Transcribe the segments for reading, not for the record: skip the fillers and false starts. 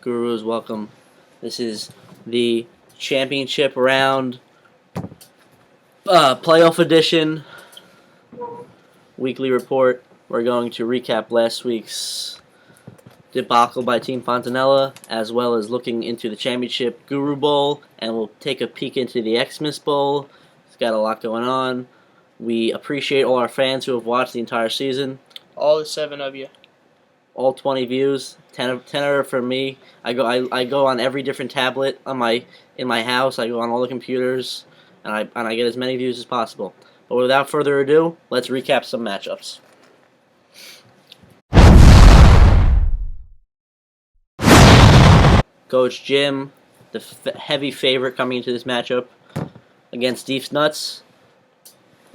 Gurus, welcome. This is the championship round playoff edition weekly report. We're going to recap last week's debacle by Team Fontanella, as well as looking into the championship Guru Bowl, and we'll take a peek into the Xmas Bowl. It's got a lot going on. We appreciate all our fans who have watched the entire season. All the 7 of you. All 20 views, 10 from me. I go on every different tablet in my house. I go on all the computers, and I get as many views as possible. But without further ado, let's recap some matchups. Coach Jim, the heavy favorite coming into this matchup against Deef's Nuts.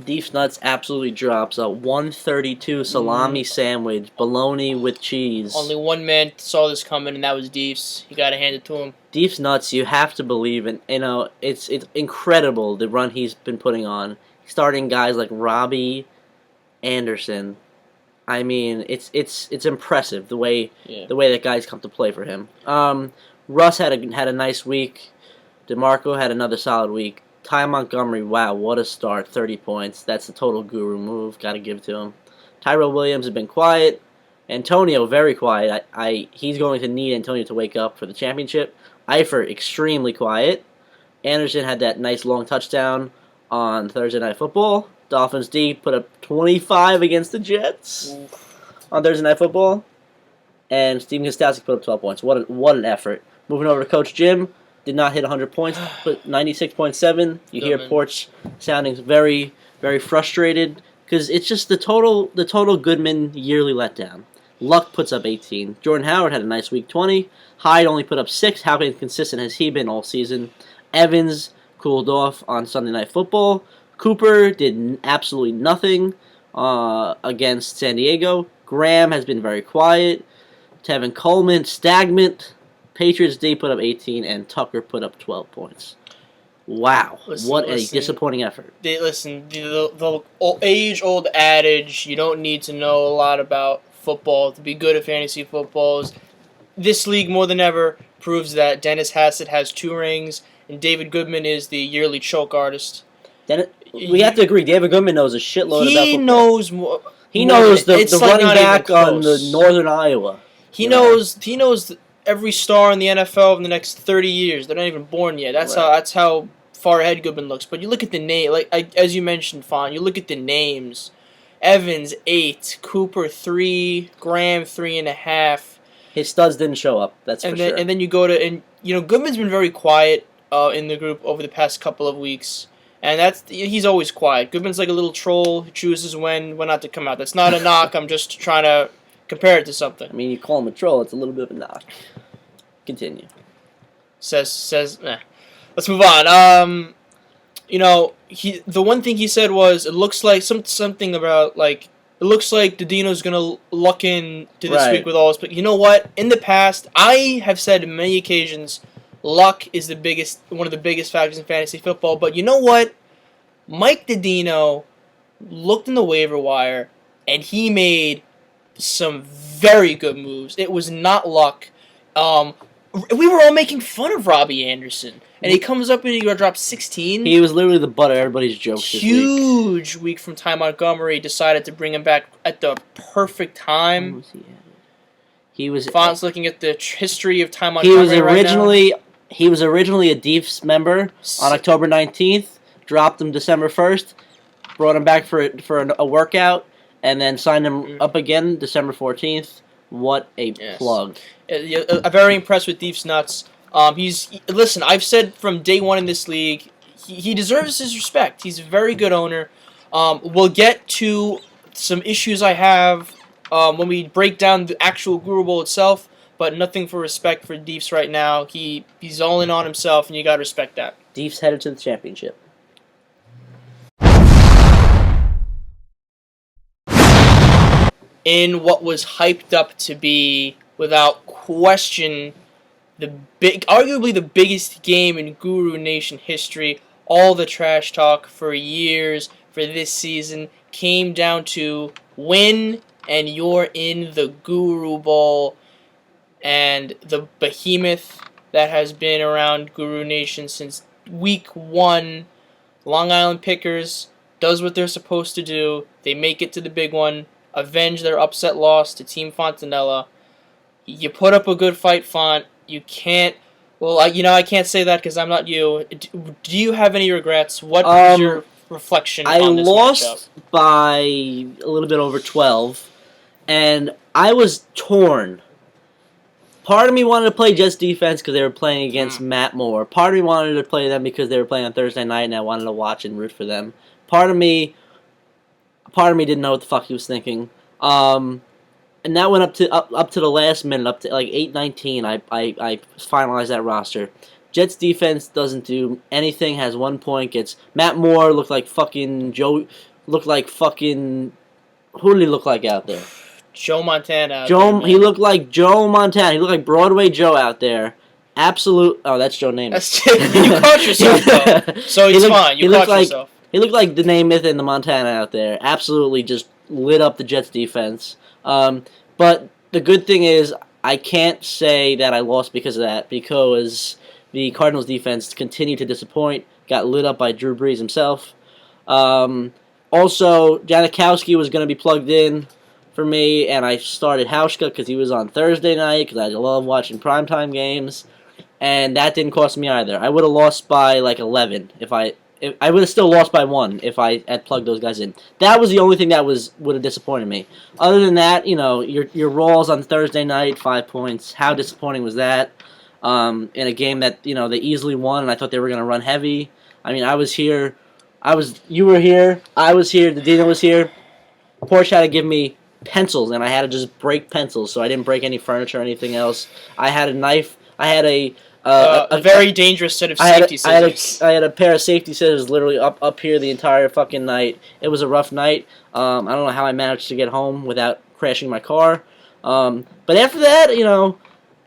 Deef's Nuts absolutely drops a 132 salami sandwich, bologna with cheese. Only one man saw this coming, and that was Deef's. You gotta hand it to him. Deef's Nuts, you have to believe in. You know, it's incredible the run he's been putting on, starting guys like Robbie Anderson. I mean, it's impressive the way that guys come to play for him. Russ had a nice week. DeMarco had another solid week. Ty Montgomery, wow, what a start, 30 points. That's the total guru move, got to give it to him. Tyrell Williams has been quiet. Antonio, very quiet. He's going to need Antonio to wake up for the championship. Eifert, extremely quiet. Anderson had that nice long touchdown on Thursday Night Football. Dolphins D put up 25 against the Jets on Thursday Night Football. And Steven Gostowski put up 12 points. What an effort. Moving over to Coach Jim. Did not hit 100 points, but 96.7. You hear Porch sounding very, very frustrated because it's just the total Goodman yearly letdown. Luck puts up 18. Jordan Howard had a nice week, 20. Hyde only put up 6. How inconsistent has he been all season? Evans cooled off on Sunday Night Football. Cooper did absolutely nothing against San Diego. Graham has been very quiet. Tevin Coleman, stagnant. Patriots D put up 18, and Tucker put up 12 points. Wow, what a disappointing effort. The age-old adage, you don't need to know a lot about football to be good at fantasy football. This league, more than ever, proves that Dennis Hassett has 2 rings, and David Goodman is the yearly choke artist. We have to agree, David Goodman knows a shitload about football. He knows more. He knows the running back on the Northern Iowa. He knows every star in the NFL in the next 30 years. They're not even born yet. That's how far ahead Goodman looks. But you look at the name, as you mentioned, Fawn. You look at the names: Evans 8, Cooper 3, Graham 3.5. His studs didn't show up. That's for sure. And then you go to Goodman's been very quiet in the group over the past couple of weeks, and he's always quiet. Goodman's like a little troll who chooses when not to come out. That's not a knock. I'm just trying to compare it to something. I mean, you call him a troll, it's a little bit of a knock. Continue. Says. Let's move on. The one thing he said was it looks like something about it looks like Didino's gonna luck in to this week with all his. But you know what? In the past, I have said on many occasions, luck is one of the biggest factors in fantasy football. But you know what? Mike Didino looked in the waiver wire and he made some very good moves. It was not luck. We were all making fun of Robbie Anderson, and he comes up and he drops 16. He was literally the butt of everybody's jokes this week. Huge week from Ty Montgomery. Decided to bring him back at the perfect time. He was. Fonz looking at the history of Ty Montgomery. He was originally a Deefs member on October 19th. Dropped him December 1st. Brought him back for a workout. And then signed him up again December 14th. What a plug. I'm very impressed with Deef's Nuts. Listen, I've said from day one in this league, he deserves his respect. He's a very good owner. We'll get to some issues I have when we break down the actual Guru Bowl itself, but nothing for respect for Deef's right now. He's all in on himself, and you gotta respect that. Deef's headed to the championship. In what was hyped up to be, without question, arguably the biggest game in Guru Nation history, all the trash talk for years for this season came down to win and you're in the Guru Bowl. and the behemoth that has been around Guru Nation since week 1, Long Island Pickers, does what they're supposed to do. They make it to the big one, avenge their upset loss to Team Fontanella. You put up a good fight, Font. You can't. Well, I can't say that because I'm not you. Do you have any regrets? What is your reflection on this matchup? I lost by a little bit over 12, and I was torn. Part of me wanted to play Jets defense because they were playing against Matt Moore. Part of me wanted to play them because they were playing on Thursday night, and I wanted to watch and root for them. Part of me didn't know what the fuck he was thinking. And that went up to the last minute, up to like 8:19. I finalized that roster. Jets defense doesn't do anything. Has 1 point. Gets Matt Moore looked like fucking Joe. Looked like fucking. Who did he look like out there? Joe Montana. He looked like Joe Montana. He looked like Broadway Joe out there. Absolute. Oh, that's Joe Namath. You caught yourself though, so it's fine. You caught yourself. He looked like the Namath and the Montana out there. Absolutely, just lit up the Jets defense. But the good thing is, I can't say that I lost because of that, because the Cardinals defense continued to disappoint, got lit up by Drew Brees himself. Also, Janikowski was going to be plugged in for me, and I started Hauschka because he was on Thursday night, because I love watching primetime games, and that didn't cost me either. I would have lost by like 11 I would have still lost by 1 if I had plugged those guys in. That was the only thing that would have disappointed me. Other than that, your Rawls on Thursday night, 5 points. How disappointing was that? In a game that they easily won, and I thought they were going to run heavy. I mean, I was here. You were here. I was here. Dino was here. Porsche had to give me pencils, and I had to just break pencils, so I didn't break any furniture or anything else. I had a knife. I had a very dangerous set of safety scissors. I had a pair of safety scissors literally up here the entire fucking night. It was a rough night. I don't know how I managed to get home without crashing my car. But after that,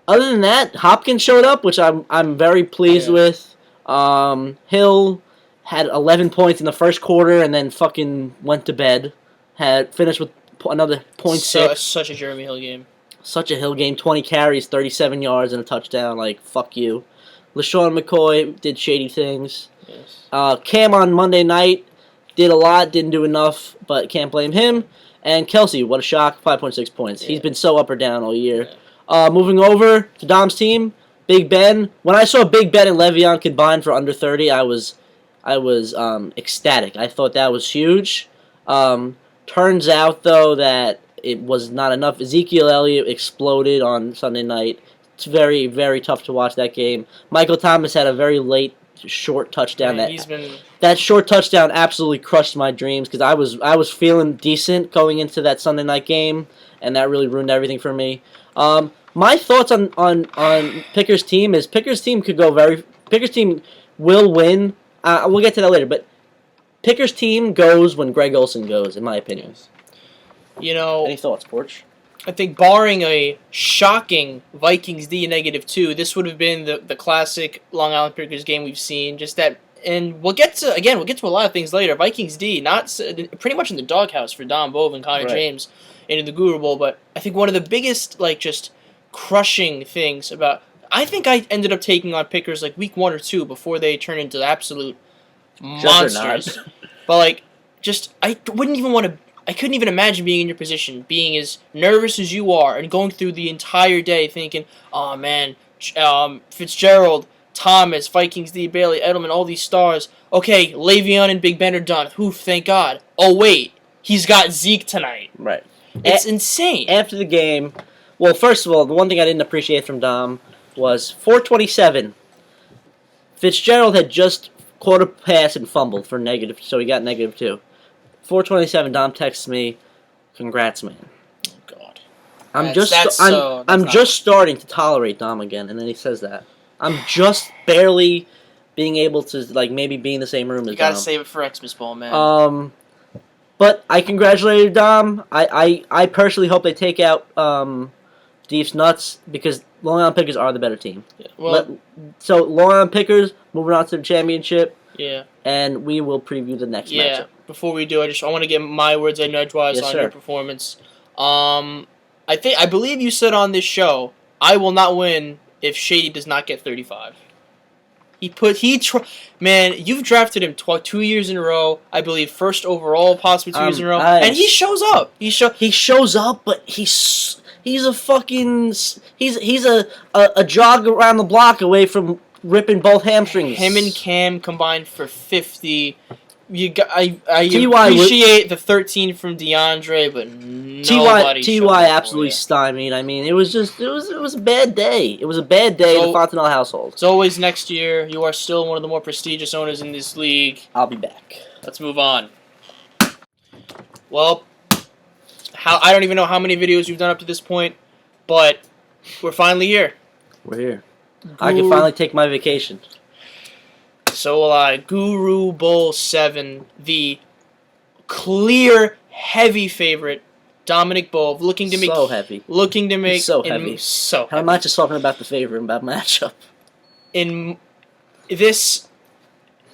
other than that, Hopkins showed up, which I'm very pleased with. Hill had 11 points in the first quarter and then fucking went to bed. Had finished with another .6. Such a Jeremy Hill game. Such a Hill game. 20 carries, 37 yards, and a touchdown. Like, fuck you. LaShawn McCoy did shady things. Yes. Cam on Monday night did a lot, didn't do enough, but can't blame him. And Kelsey, what a shock, 5.6 points. Yeah. He's been so up or down all year. Yeah. Moving over to Dom's team, Big Ben. When I saw Big Ben and Le'Veon combined for under 30, I was ecstatic. I thought that was huge. Turns out, though, that it was not enough. Ezekiel Elliott exploded on Sunday night. It's very, very tough to watch that game. Michael Thomas had a very late, short touchdown. That short touchdown absolutely crushed my dreams because I was feeling decent going into that Sunday night game, and that really ruined everything for me. My thoughts on Picker's team is Picker's team Picker's team will win. We'll get to that later, but Picker's team goes when Greg Olsen goes, in my opinion. Any thoughts, Porch? I think barring a shocking Vikings D -2, this would have been the classic Long Island Pickers game we've seen. Just that, and we'll get to a lot of things later. Vikings D, pretty much in the doghouse for Don Bove and Connor James into the Guru Bowl. But I think one of the biggest, just crushing things about, I think I ended up taking on Pickers week 1 or 2 before they turned into absolute monsters. But I wouldn't even want to. I couldn't even imagine being in your position, being as nervous as you are, and going through the entire day thinking, oh man, Fitzgerald, Thomas, Vikings D, Bailey, Edelman, all these stars. Okay, Le'Veon and Big Ben are done. Thank God. Oh wait, he's got Zeke tonight. Right. It's insane. After the game, well, first of all, the one thing I didn't appreciate from Dom was 427. Fitzgerald had just caught a pass and fumbled for negative, so he got -2. 427. Dom texts me, "Congrats, man." Oh God. I'm just starting to tolerate Dom again, and then he says that. I'm just barely being able to maybe be in the same room as Dom. You gotta save it for Xmas Bowl, man. But I congratulated Dom. I personally hope they take out Deef's nuts because Long Island Pickers are the better team. Yeah. Well, so Long Island Pickers moving on to the championship. Yeah. And we will preview the next matchup. Before we do, I want to get my words edgewise on your performance. I believe you said on this show I will not win if Shady does not get 35. Man, you've drafted him 2 years in a row. I believe first overall, possibly 2 years in a row, and he shows up. He shows up, but he's a fucking he's a jog around the block away from ripping both hamstrings. Him and Cam combined for 50. I appreciate the 13 from DeAndre, but nobody. Ty absolutely stymied. I mean, it was a bad day. It was a bad day in the Fontenelle household. As always, next year you are still one of the more prestigious owners in this league. I'll be back. Let's move on. Well, I don't even know how many videos you've done up to this point, but we're finally here. We're here. I can finally take my vacation. So will I. Guru Bowl VII, the clear heavy favorite, Dominic Bove, looking to make so heavy. So heavy. I'm not just talking about the favorite, about matchup. In this,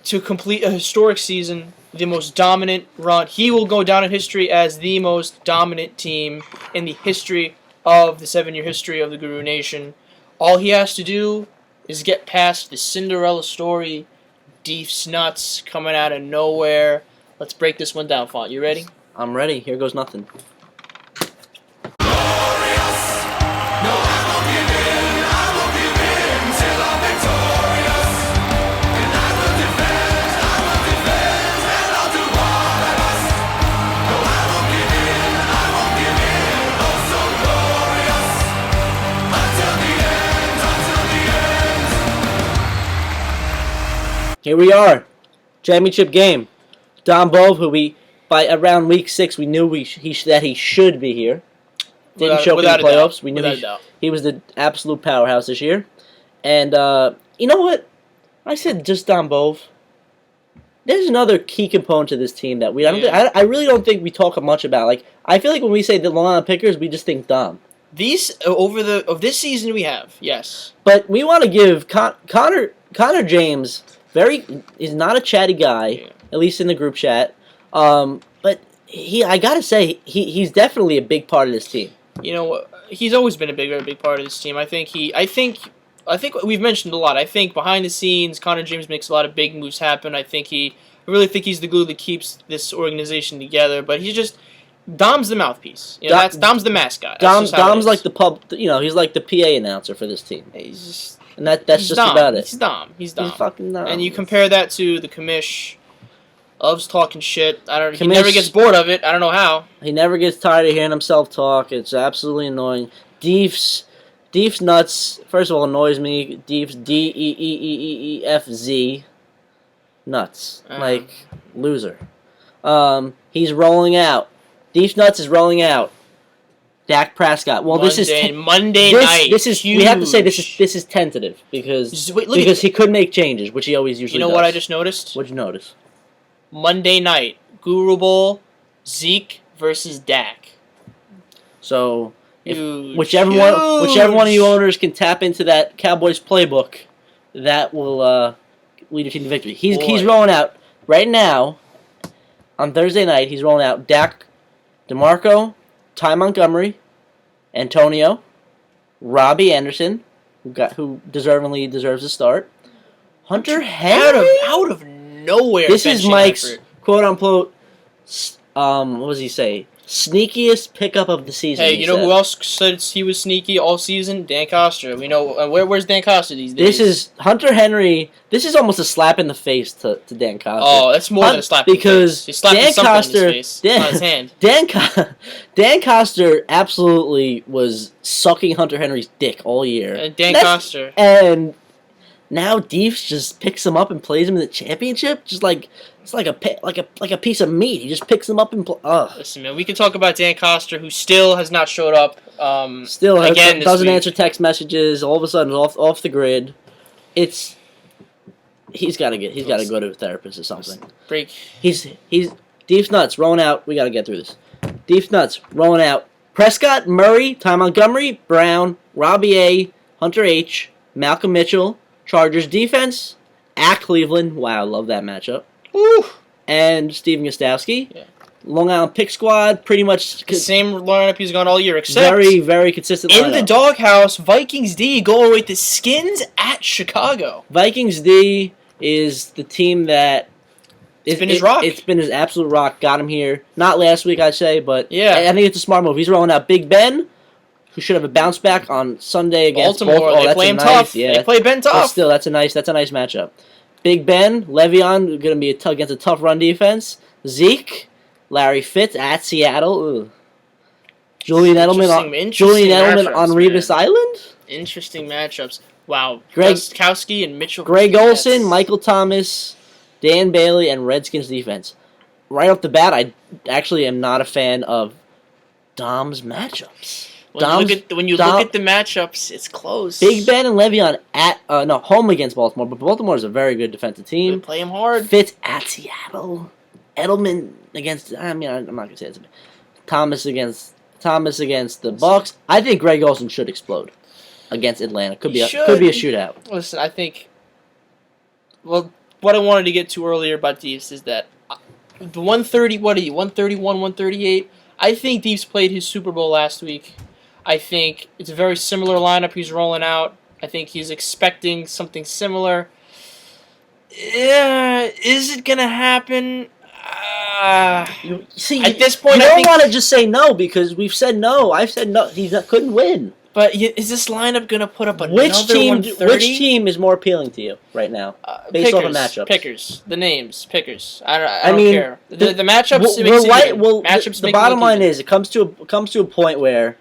to complete a historic season, the most dominant run, he will go down in history as the most dominant team in the history of the 7-year history of the Guru Nation. All he has to do is get past the Cinderella story. Deef's nuts coming out of nowhere. Let's break this one down, Font. You ready? I'm ready. Here goes nothing. Here we are, championship game. Dom Bove, who by around week 6 we knew that he should be here. Didn't show up in the playoffs. We knew he was the absolute powerhouse this year. And you know what? I said just Dom Bove. There's another key component to this team that I really don't think we talk much about. Like, I feel like when we say the lineup pickers, we just think Dom. These of this season we have, yes. But we want to give Connor James. He's not a chatty guy, at least in the group chat. But I gotta say, he's definitely a big part of this team. You know, he's always been a big part of this team. I think we've mentioned a lot. I think behind the scenes, Connor James makes a lot of big moves happen. I really think he's the glue that keeps this organization together. But Dom's the mouthpiece. You know, Dom's the mascot. Dom's like the pub. You know, he's like the PA announcer for this team. And that's just about it. He's Dom. He's fucking Dom. And you compare that to the commish. Loves talking shit. He never gets bored of it. I don't know how. He never gets tired of hearing himself talk. It's absolutely annoying. Deef's nuts. First of all, annoys me. Deef's DEEEEFZ nuts. Like loser. He's rolling out. Deef's nuts is rolling out. Dak Prescott. Well, Monday night. This is huge. We have to say this is tentative because he could make changes, which he always usually does. You know what I just noticed? What'd you notice? Monday night, Guru Bowl, Zeke versus Dak. So whichever one of you owners can tap into that Cowboys playbook, that will lead your team to victory. He's rolling out right now on Thursday night. He's rolling out Dak, DeMarco, Ty Montgomery, Antonio, Robbie Anderson, who deservingly deserves a start. Hunter Henry out of nowhere. This is Mike's quote unquote. What does he say? Sneakiest pickup of the season. Hey, you know who else said he was sneaky all season? Dan Costa. We know where's Dan Costa these days. This is Hunter Henry. This is almost a slap in the face to Dan Costa. Oh, that's more than a slap because in the face. Dan Costa, in his face, on his hand. Dan Costa absolutely was sucking Hunter Henry's dick all year. And Costa. And now Deefs just picks him up and plays him in the championship, just like it's like a piece of meat. He just picks him up and Listen, man, we can talk about Dan Costa, who still has not showed up. Doesn't answer text messages. All of a sudden, off the grid. He's got to go to a therapist or something. Break. He's Deef's nuts rolling out. We got to get through this. Deef's nuts rolling out. Prescott, Murray, Ty Montgomery, Brown, Robbie A, Hunter H, Malcolm Mitchell. Chargers defense at Cleveland. Wow, love that matchup. Woo. And Steven Gostowski. Yeah. Long Island Pick Squad, pretty much Same lineup he's gone all year, except very, very consistent in lineup. the doghouse, Vikings D going with the Skins at Chicago. Vikings D is the team that It's been his rock. It's been his absolute rock. Got him here. Not last week, I'd say, but Yeah. I think it's a smart move. He's rolling out Big Ben, who should have a bounce back on Sunday against Baltimore. Oh, They play him tough. Yeah, They play Ben but tough. still, that's a nice matchup. Big Ben, Le'Veon, going to be against a tough run defense. Zeke, Larry Fitz at Seattle. Ugh. Julian Edelman on matchups, Rebus Island. Interesting matchups. Wow. Greg Gostkowski and Mitchell. Greg Olsen, Michael Thomas, Dan Bailey, and Redskins defense. Right off the bat, I actually am not a fan of Dom's matchups. When you look at the matchups, it's close. Big Ben and Le'Veon at home against Baltimore, but Baltimore is a very good defensive team. They play him hard. Fitz at Seattle. Edelman against. I'm not gonna say it's Thomas against the Bucs. I think Greg Olsen should explode against Atlanta. Could be a shootout. Listen, I think. Well, what I wanted to get to earlier about Deeps is that the 130. What are you? 131, 138. I think Deeps played his Super Bowl last week. I think it's a very similar lineup he's rolling out. I think he's expecting something similar. Yeah, is it gonna happen? See, at this point, you don't want to just say no because we've said no. I've said no. He couldn't win. But is this lineup gonna put up another Which team? 130? Which team is more appealing to you right now, based off the matchups? Pickers, the names, pickers. I don't care. The matchups. The bottom line is it comes to a point where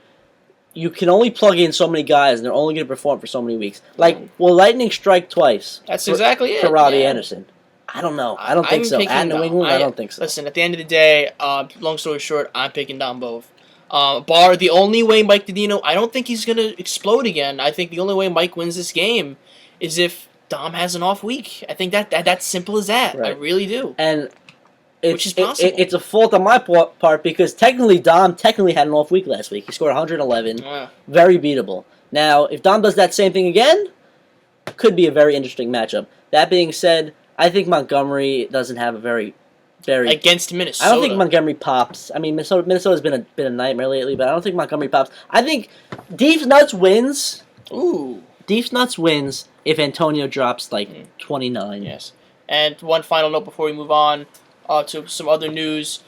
you can only plug in so many guys, and they're only going to perform for so many weeks. Like, will Lightning strike twice? That's exactly it. For Robbie Anderson. I don't know. I don't think so. At New England, I don't think so. Listen, at the end of the day, long story short, I'm picking Don Bove. The only way Mike Didino, I don't think he's going to explode again. I think the only way Mike wins this game is if Dom has an off week. I think that's simple as that. Right. I really do. And which is possible. It's a fault on my part because Dom had an off week last week. He scored 111. Yeah. Very beatable. Now, if Dom does that same thing again, could be a very interesting matchup. That being said, I think Montgomery doesn't have a very against Minnesota. I don't think Montgomery pops. I mean, Minnesota's been a nightmare lately, but I don't think Montgomery pops. I think Deep Nuts wins. Ooh. Deep Nuts wins if Antonio drops 29. Yes. And one final note before we move on to some other news.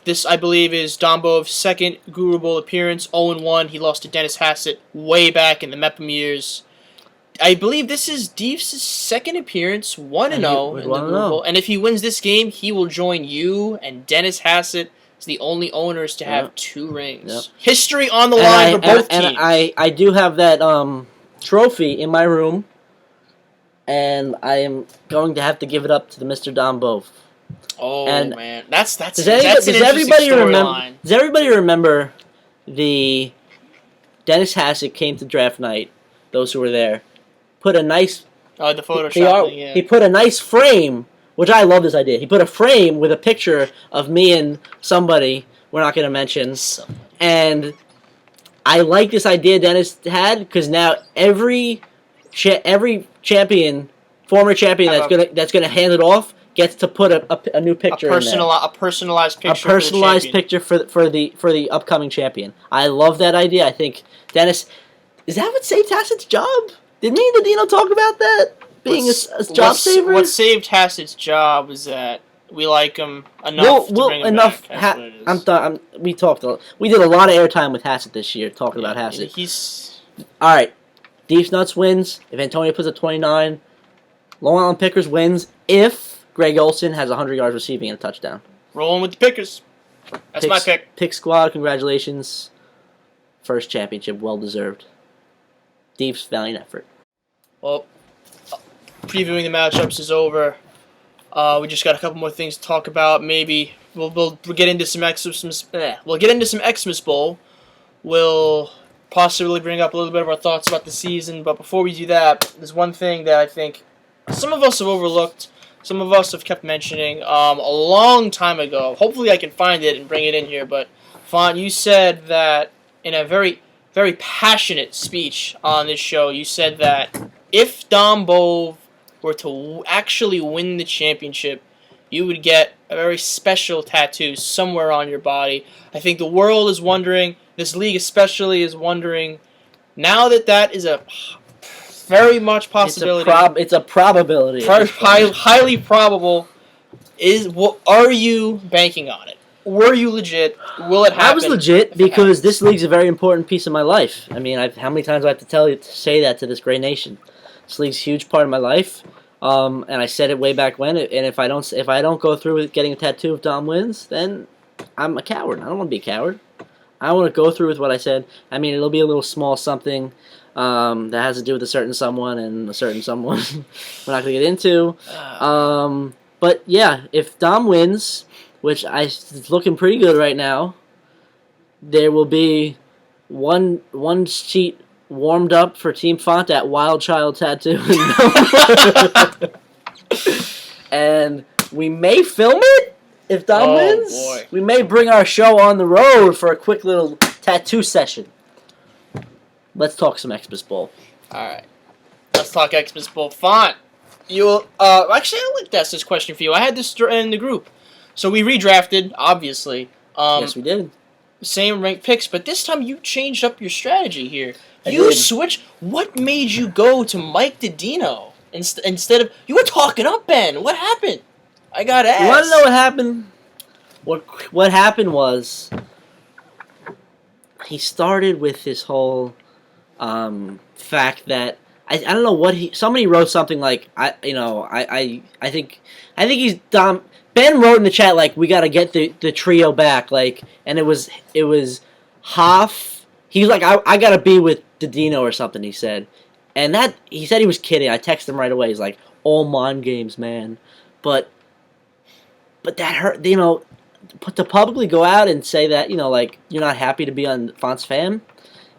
This, I believe, is Don Bove's second Guru Bowl appearance. 0-1. He lost to Dennis Hassett way back in the Mepham years. I believe this is Deep's second appearance, 1-0 in the Guru Bowl. And if he wins this game, he will join you and Dennis Hassett as the only owners to have 2 rings. Yep. History on the line for both teams. And I do have that trophy in my room, and I am going to have to give it up to the Mr. Don Bove. Oh, man. That's does everybody remember the Dennis Hassett came to draft night, those who were there, put a nice... Oh, the Photoshop thing, yeah. He put a nice frame, which I love this idea. He put a frame with a picture of me and somebody we're not going to mention. And I like this idea Dennis had, because now every champion, former champion that's gonna hand it off, gets to put a new picture in there. A personalized picture. A personalized picture for the upcoming champion. I love that idea. I think Dennis, is that what saved Hassett's job? Did me and Dino talk about that being a job saver? What saved Hassett's job was that we like him enough to bring him back. I'm done. We talked. We did a lot of airtime with Hassett this year talking about Hassett. All right. Deep Nuts wins if Antonio puts up 29. Long Island Pickers wins if Greg Olsen has 100 yards receiving and a touchdown. Rolling with the Pickers. That's my pick. Pick squad, congratulations. First championship, well deserved. Deep's valiant effort. Well, previewing the matchups is over. We just got a couple more things to talk about. Maybe we'll get into some Xmas Bowl. We'll possibly bring up a little bit of our thoughts about the season. But before we do that, there's one thing that I think some of us have overlooked. Some of us have kept mentioning a long time ago. Hopefully I can find it and bring it in here. But, Font, you said that in a very, very passionate speech on this show, you said that if Don Bove were to actually win the championship, you would get a very special tattoo somewhere on your body. I think the world is wondering, this league especially is wondering, now that that is a very much possibility. It's a probability. Highly probable. Are you banking on it? Were you legit? Will it happen? I was legit because this league's a very important piece of my life. I mean, how many times do I have to say that to this great nation? This league's a huge part of my life, and I said it way back when. And if I don't go through with getting a tattoo if Dom wins, then I'm a coward. I don't want to be a coward. I want to go through with what I said. I mean, it'll be a little small something that has to do with a certain someone and a certain someone we're not going to get into. But yeah, if Dom wins, which it's looking pretty good right now, there will be one sheet warmed up for Team Font at Wild Child Tattoo. And we may film it if Dom wins. Boy. We may bring our show on the road for a quick little tattoo session. Let's talk some Xmas Bowl. Alright. Let's talk Xmas Bowl. Font. Actually, I like to ask this question for you. I had this in the group. So we redrafted, obviously. Yes, we did. Same ranked picks, but this time you changed up your strategy here. I You did. switched. What made you go to Mike Didino instead of... You were talking up, Ben. What happened? I gotta ask. You want to know what happened? What happened was he started with this whole fact that I don't know what somebody wrote something like I think he's Dom. Ben wrote in the chat like we got to get the trio back and it was Hoff. He was like I got to be with Didino or something, he said. And that he said he was kidding. I texted him right away. He's like, all mind games, man. But that hurt, to publicly go out and say that, you're not happy to be on Font's fam,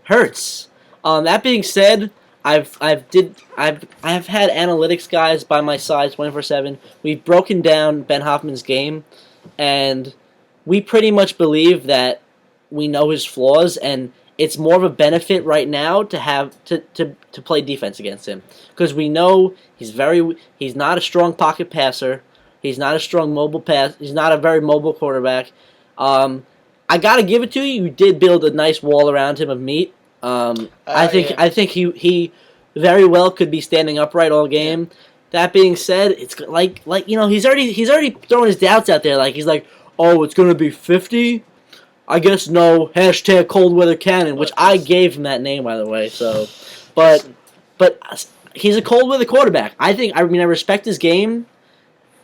hurts. That being said, I've had analytics guys by my side 24/7. We've broken down Ben Hoffman's game, and we pretty much believe that we know his flaws, and it's more of a benefit right now to have to play defense against him because we know he's not a strong pocket passer. He's not a strong mobile pass. He's not a very mobile quarterback. I gotta give it to you. You did build a nice wall around him of meat. I think he very well could be standing upright all game. Yeah. That being said, it's like he's already throwing his doubts out there. Like he's like, oh, it's gonna be 50. I guess no. Hashtag cold weather cannon, which I gave him that name by the way. So, but he's a cold weather quarterback. I respect his game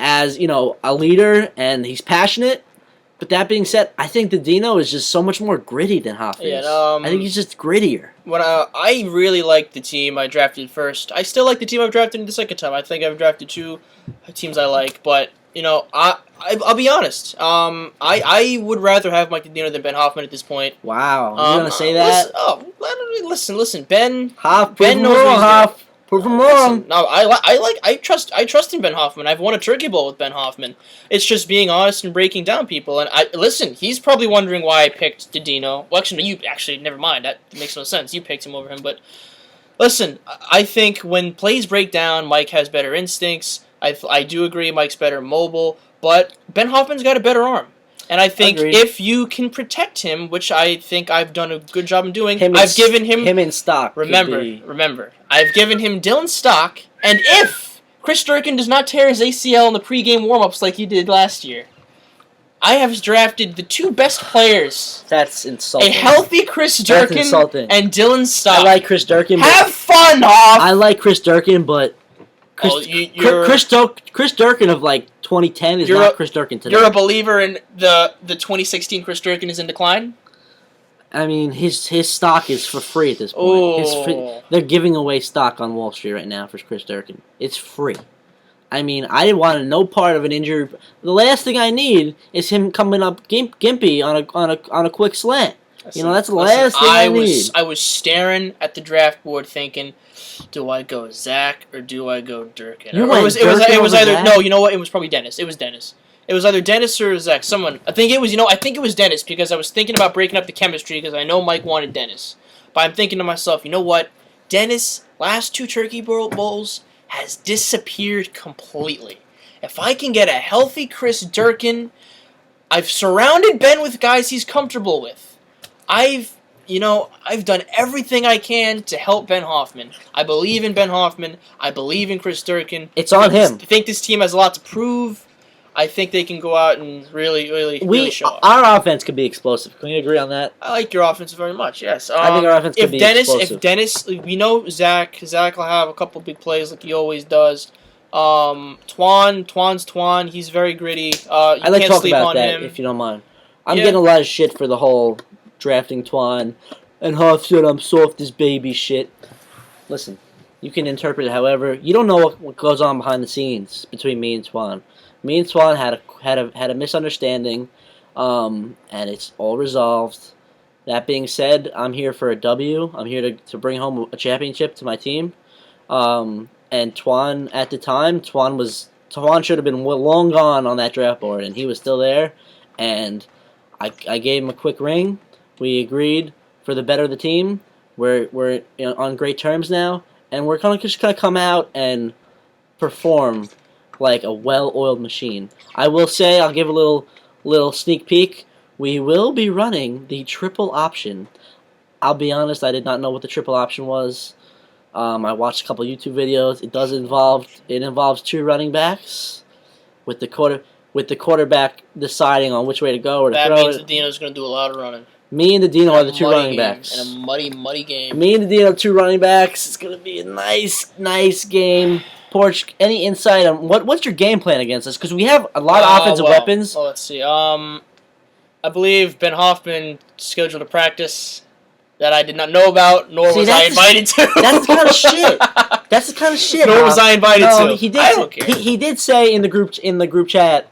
as a leader, and he's passionate. But that being said, I think Didino is just so much more gritty than Hoff is. Yeah, I think he's just grittier. I really like the team I drafted first. I still like the team I've drafted the second time. I think I've drafted two teams I like, but I'll be honest. I would rather have Mike Didino than Ben Hoffman at this point. Wow, you gonna say that? Listen, Ben. Ben knows Hoff. Prove him wrong. No, I trust in Ben Hoffman. I've won a Turkey Bowl with Ben Hoffman. It's just being honest and breaking down people. And he's probably wondering why I picked Didino. Well, actually, never mind. That makes no sense. You picked him over him. But listen, I think when plays break down, Mike has better instincts. I do agree Mike's better mobile, but Ben Hoffman's got a better arm. And I think if you can protect him, which I think I've done a good job in doing, I've given him in stock. Remember, I've given him Dylan stock, and if Chris Durkin does not tear his ACL in the pregame warm-ups like he did last year, I have drafted the two best players. That's insulting. A healthy Chris Durkin and Dylan stock. I like Chris Durkin. Have fun, Hoff! I like Chris Durkin, but Chris Durkin of 2010 is not Chris Durkin today. You're a believer in the 2016 Chris Durkin is in decline? I mean, his stock is for free at this point. They're giving away stock on Wall Street right now for Chris Durkin. It's free. I mean, I didn't want no part of an injury. The last thing I need is him coming up gimpy on a quick slant. That's the last thing I need. I was staring at the draft board thinking, do I go Zach or do I go Durkin? It was either no. You know what? It was probably Dennis. It was Dennis. It was either Dennis or Zach. Someone. I think it was Dennis because I was thinking about breaking up the chemistry because I know Mike wanted Dennis. But I'm thinking to myself, you know what? Dennis last two Turkey Bowls has disappeared completely. If I can get a healthy Chris Durkin, I've surrounded Ben with guys he's comfortable with. I've done everything I can to help Ben Hoffman. I believe in Ben Hoffman. I believe in Chris Durkin. It's on him. I think this team has a lot to prove. I think they can go out and really show up. Our offense could be explosive. Can we agree on that? I like your offense very much. Yes. I think our offense could be explosive. If Dennis, we know Zach will have a couple big plays like he always does. Twan's Twan. He's very gritty. I'd like to talk about that if you don't mind. I'm getting a lot of shit for the whole drafting Twan and Huff said I'm soft as baby shit. Listen, you can interpret it however. You don't know what goes on behind the scenes between me and Twan. Me and Twan had a misunderstanding, and it's all resolved. That being said, I'm here for a W. I'm here to bring home a championship to my team. And Twan, at the time, Twan should have been long gone on that draft board, and he was still there. And I gave him a quick ring. We agreed for the better of the team. We're on great terms now, and we're just gonna come out and perform like a well-oiled machine. I will say, I'll give a little sneak peek. We will be running the triple option. I'll be honest, I did not know what the triple option was. I watched a couple YouTube videos. It involves two running backs with the quarterback deciding on which way to go or to throw it. That means Dino's going to do a lot of running. Me and Dino are the two running backs. In a muddy game. Me and Dino, two running backs. It's going to be a nice game. Porch, any insight on what's your game plan against us? Because we have a lot of offensive weapons. Well, let's see. I believe Ben Hoffman scheduled a practice that I did not know about, nor was I invited to. That's the kind of shit. That's the kind of shit. Nor was I invited to. I don't care. He did say in the group chat.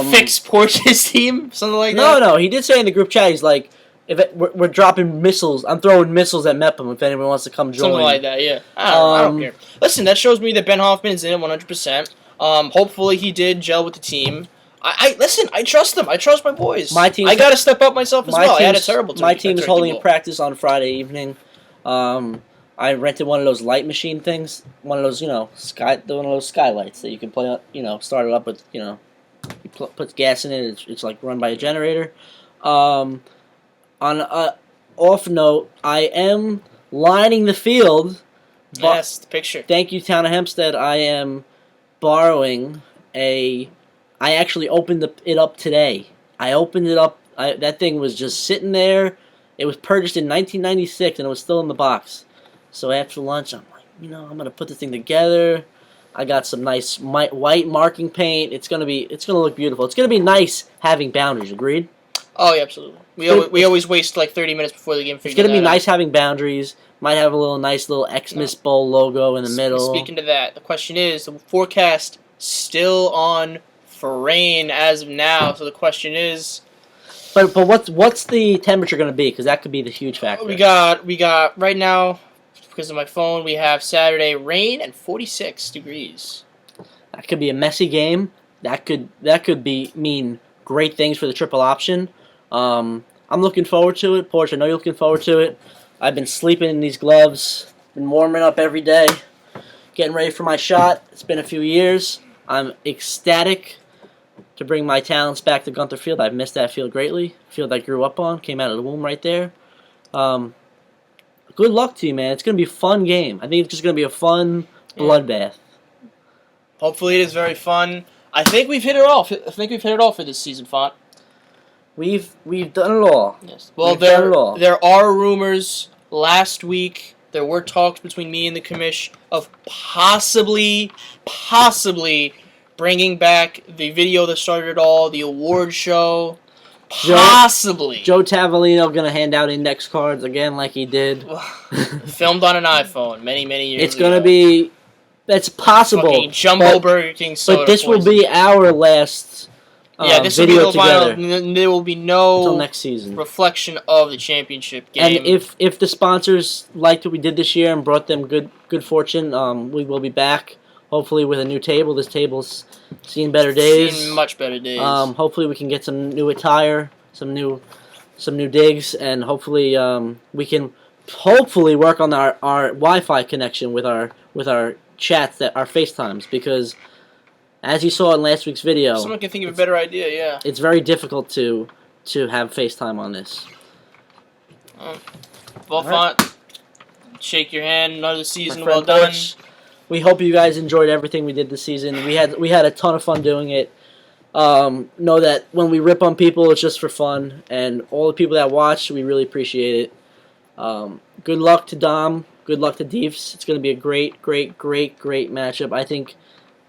Fix Porch's team, something like that. No. He did say in the group chat. He's like, we're dropping missiles. I'm throwing missiles at Mepham if anyone wants to come join. Something like that, yeah. I don't care. Listen, that shows me that Ben Hoffman is in it 100%. Hopefully he did gel with the team. Listen, I trust them. I trust my boys. I got to step up myself as well. I had a terrible time. My team is holding a practice on Friday evening. I rented one of those light machine things, one of those skylights that you can play. Start it up with. You put gas in it. It's like run by a generator. On a off note, I am lining the field. Yes, the picture. Thank you, Town of Hempstead. I am borrowing I actually opened it up today. I opened it up. That thing was just sitting there. It was purchased in 1996, and it was still in the box. So after lunch, I'm like, I'm going to put this thing together. I got some nice white marking paint. It's gonna look beautiful. It's gonna be nice having boundaries. Agreed? Oh yeah, absolutely. We always waste like 30 minutes before the game. It's gonna be nice having boundaries. Might have a nice little Xmas Bowl logo in the middle. Speaking to that, the question is, the forecast still on for rain as of now. So the question is, but what's the temperature gonna be? Because that could be the huge factor. We got right now, because of my phone, we have Saturday rain and 46 degrees. That could be a messy game. That could mean great things for the triple option. I'm looking forward to it. Porch, I know you're looking forward to it. I've been sleeping in these gloves. Been warming up every day. Getting ready for my shot. It's been a few years. I'm ecstatic to bring my talents back to Gunther Field. I've missed that field greatly. Field I grew up on. Came out of the womb right there. Good luck to you, man. It's going to be a fun game. I think it's just going to be a fun bloodbath. Hopefully it is very fun. I think we've hit it all. For this season, Font. We've done it all. Yes. Well, there are rumors. Last week, there were talks between me and the commish of possibly bringing back the video that started it all, the award show. Possibly. Joe Tavalino going to hand out index cards again like he did. Filmed on an iPhone many years ago. It's going to be... That's possible. Fucking Jumbo Burger King soda. But this will be our last this video will be together. There will be no until next season reflection of the championship game. And if the sponsors liked what we did this year and brought them good fortune, we will be back. Hopefully with a new table. This table's seen better days. Seen much better days. Hopefully we can get some new attire, some new digs, and hopefully we can work on our Wi-Fi connection with our chats, that our FaceTimes, because As you saw in last week's video, Someone can think of a better idea. Yeah. it's very difficult to have FaceTime on this. Volfont, shake your hand. Another season, My well friend done. Porch, we hope you guys enjoyed everything we did this season. We had a ton of fun doing it. Know that when we rip on people, it's just for fun, and all the people that watch, we really appreciate it. Good luck to Dom. Good luck to Deefs. It's going to be a great matchup. I think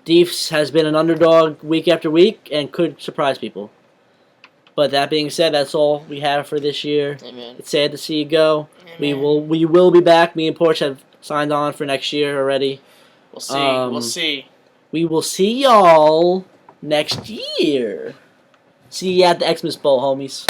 Deefs has been an underdog week after week and could surprise people. But that being said, that's all we have for this year. Amen. It's sad to see you go. Amen. We will be back. Me and Porch have signed on for next year already. We'll see. We'll see. We will see y'all next year. See you at the Xmas Bowl, homies.